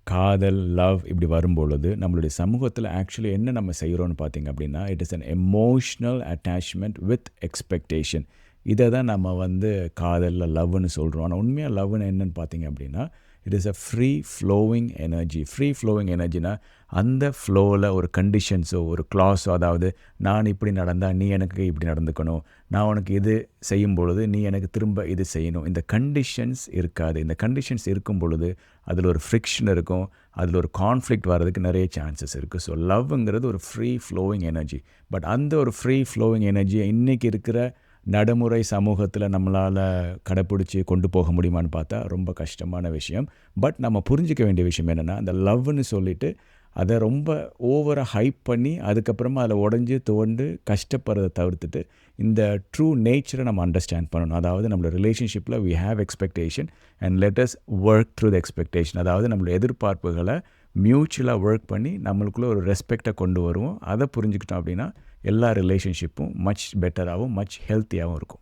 காதல், லவ் இப்படி வரும்பொழுது, நம்மளுடைய சமூகத்தில ஆக்சுவலி என்ன நம்ம செய்றோம்னு பார்த்தீங்க அப்படின்னா, it is an emotional attachment with expectation. இத தான் நம்ம வந்து காதல்ல லவ்வுன்னு சொல்றோம். ஆனா உண்மையா லவ்வுன்னா என்னன்னு பார்த்தீங்க அப்படின்னா, it is a free flowing energy. Free flowing எனர்ஜினா, அந்த ஃப்ளோல ஒரு கண்டிஷன்ஸோ, ஒரு க்ளாஸோ அதாவது நான் இப்படி நடந்தா நீ எனக்கு இப்படி நடந்துக்கணும். நான் உனக்கு இது செய்யும் பொழுது நீ எனக்கு திரும்ப இது செய்யணும். இந்த கண்டிஷன்ஸ் இருக்காது. இந்த கண்டிஷன்ஸ் இருக்கும் பொழுது அதில் ஒரு ஃப்ரிக்ஷன் இருக்கும். அதில் ஒரு கான்ஃப்ளிக்ட் வர்றதுக்கு நிறைய சான்சஸ் இருக்குது. ஸோ லவ்ங்கிறது ஒரு ஃப்ரீ ஃப்ளோவிங் எனர்ஜி. பட் அந்த ஒரு ஃப்ரீ ஃப்ளோவிங் எனர்ஜியை இன்றைக்கி இருக்கிற நடைமுறை சமூகத்தில் நம்மளால் கடைப்பிடிச்சி கொண்டு போக முடியுமான்னு பார்த்தா ரொம்ப கஷ்டமான விஷயம். பட் நம்ம புரிஞ்சிக்க வேண்டிய விஷயம் என்னென்னா, அந்த லவ்னு சொல்லிட்டு அதை ரொம்ப ஓவராக ஹைப் பண்ணி அதுக்கப்புறமா அதில் உடஞ்சி துவண்டு கஷ்டப்படுறதை தவிர்த்துட்டு இந்த ட்ரூ நேச்சரை நம்ம அண்டர்ஸ்டாண்ட் பண்ணணும். அதாவது நம்மளோட ரிலேஷன்ஷிப்பில் we have expectation and let us work through the expectation. அதாவது நம்மளோட எதிர்பார்ப்புகளை மியூச்சுவலாக ஒர்க் பண்ணி நம்மளுக்குள்ளே ஒரு ரெஸ்பெக்டை கொண்டு வருவோம். அதை புரிஞ்சுக்கிட்டோம் அப்படின்னா எல்லா ரிலேஷன்ஷிப்பும் மச் பெட்டராகவும் மச் ஹெல்த்தியாகவும் இருக்கும்.